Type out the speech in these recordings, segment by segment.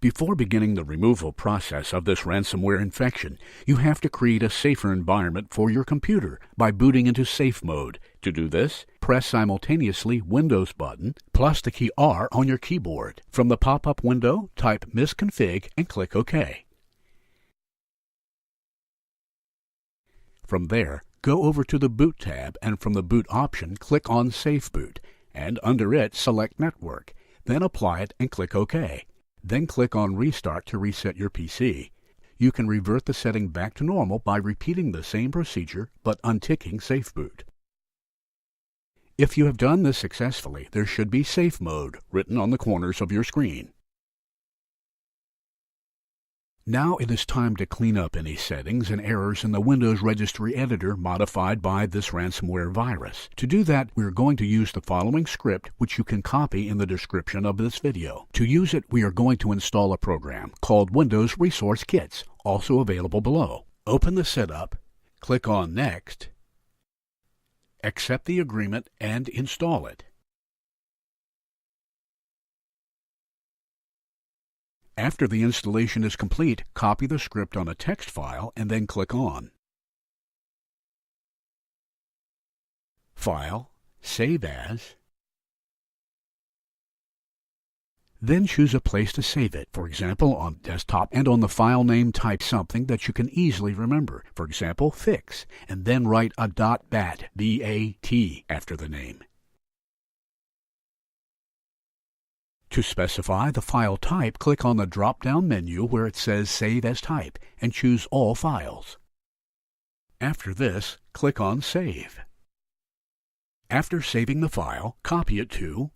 Before beginning the removal process of this ransomware infection, you have to create a safer environment for your computer by booting into safe mode. To do this, press simultaneously Windows button plus the key R on your keyboard. From the pop-up window, type misconfig and click OK. From there, go over to the Boot tab and from the Boot option, click on Safe Boot, and under it, select Network. Then apply it and click OK. Then click on Restart to reset your PC. You can revert the setting back to normal by repeating the same procedure but unticking Safe Boot. If you have done this successfully, there should be Safe Mode written on the corners of your screen. Now it is time to clean up any settings and errors in the Windows Registry Editor modified by this ransomware virus. To do that, we are going to use the following script, which you can copy in the description of this video. To use it, we are going to install a program called Windows Resource Kits, also available below. Open the setup, click on Next, accept the agreement, and install it. After the installation is complete, copy the script on a text file and then click on File, Save As, then choose a place to save it. For example, on desktop, and on the file name type something that you can easily remember. For example, fix, and then write a .bat, B-A-T, after the name. To specify the file type, click on the drop-down menu where it says Save as Type and choose All Files. After this, click on Save. After saving the file, copy it to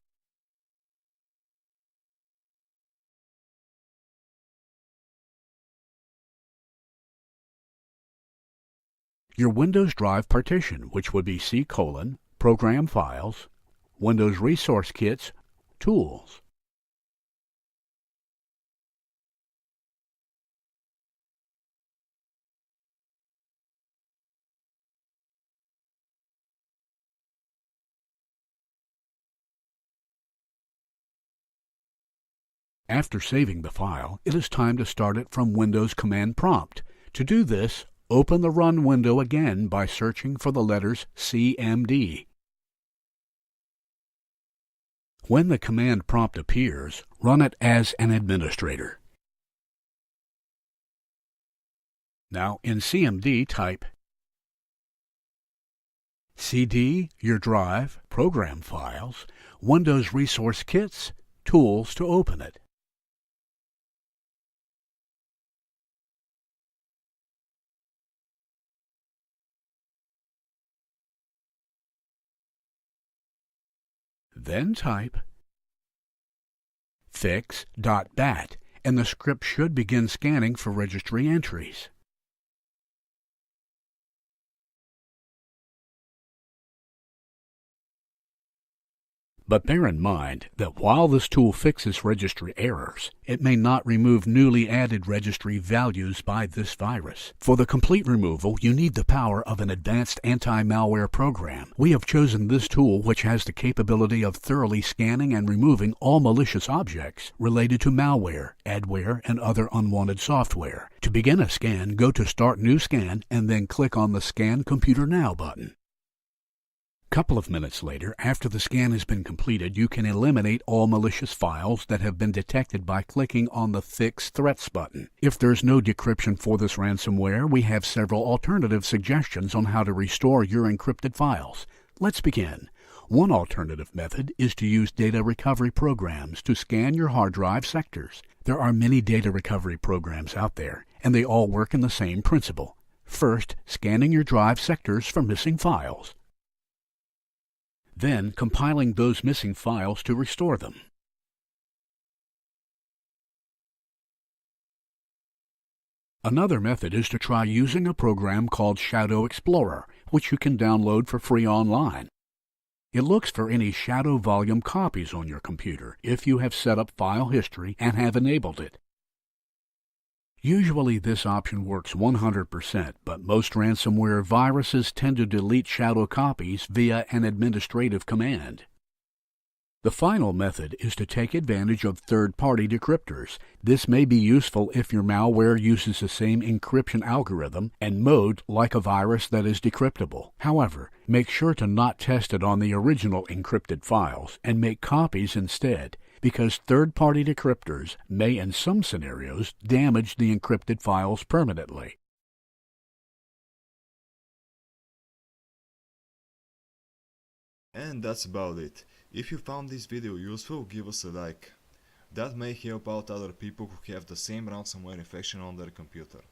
your Windows Drive partition, which would be Program Files, Windows Resource Kits, Tools. After saving the file, it is time to start it from Windows Command Prompt. To do this, open the Run window again by searching for the letters CMD. When the command prompt appears, run it as an administrator. Now in CMD type CD, your drive, Program Files, Windows Resource Kits, Tools to open it. Then type fix.bat and the script should begin scanning for registry entries. But bear in mind that while this tool fixes registry errors, it may not remove newly added registry values by this virus. For the complete removal, you need the power of an advanced anti-malware program. We have chosen this tool, which has the capability of thoroughly scanning and removing all malicious objects related to malware, adware, and other unwanted software. To begin a scan, go to Start New Scan and then click on the Scan Computer Now button. Couple of minutes later, after the scan has been completed, you can eliminate all malicious files that have been detected by clicking on the Fix Threats button. If there's no decryption for this ransomware, we have several alternative suggestions on how to restore your encrypted files. Let's begin. One alternative method is to use data recovery programs to scan your hard drive sectors. There are many data recovery programs out there, and they all work in the same principle. First, scanning your drive sectors for missing files. Then compiling those missing files to restore them. Another method is to try using a program called Shadow Explorer, which you can download for free online. It looks for any shadow volume copies on your computer if you have set up file history and have enabled it. Usually this option works 100%, but most ransomware viruses tend to delete shadow copies via an administrative command. The final method is to take advantage of third-party decryptors. This may be useful if your malware uses the same encryption algorithm and mode like a virus that is decryptable. However, make sure to not test it on the original encrypted files and make copies instead, because third-party decryptors may in some scenarios damage the encrypted files permanently. And that's about it. If you found this video useful, give us a like. That may help out other people who have the same ransomware infection on their computer.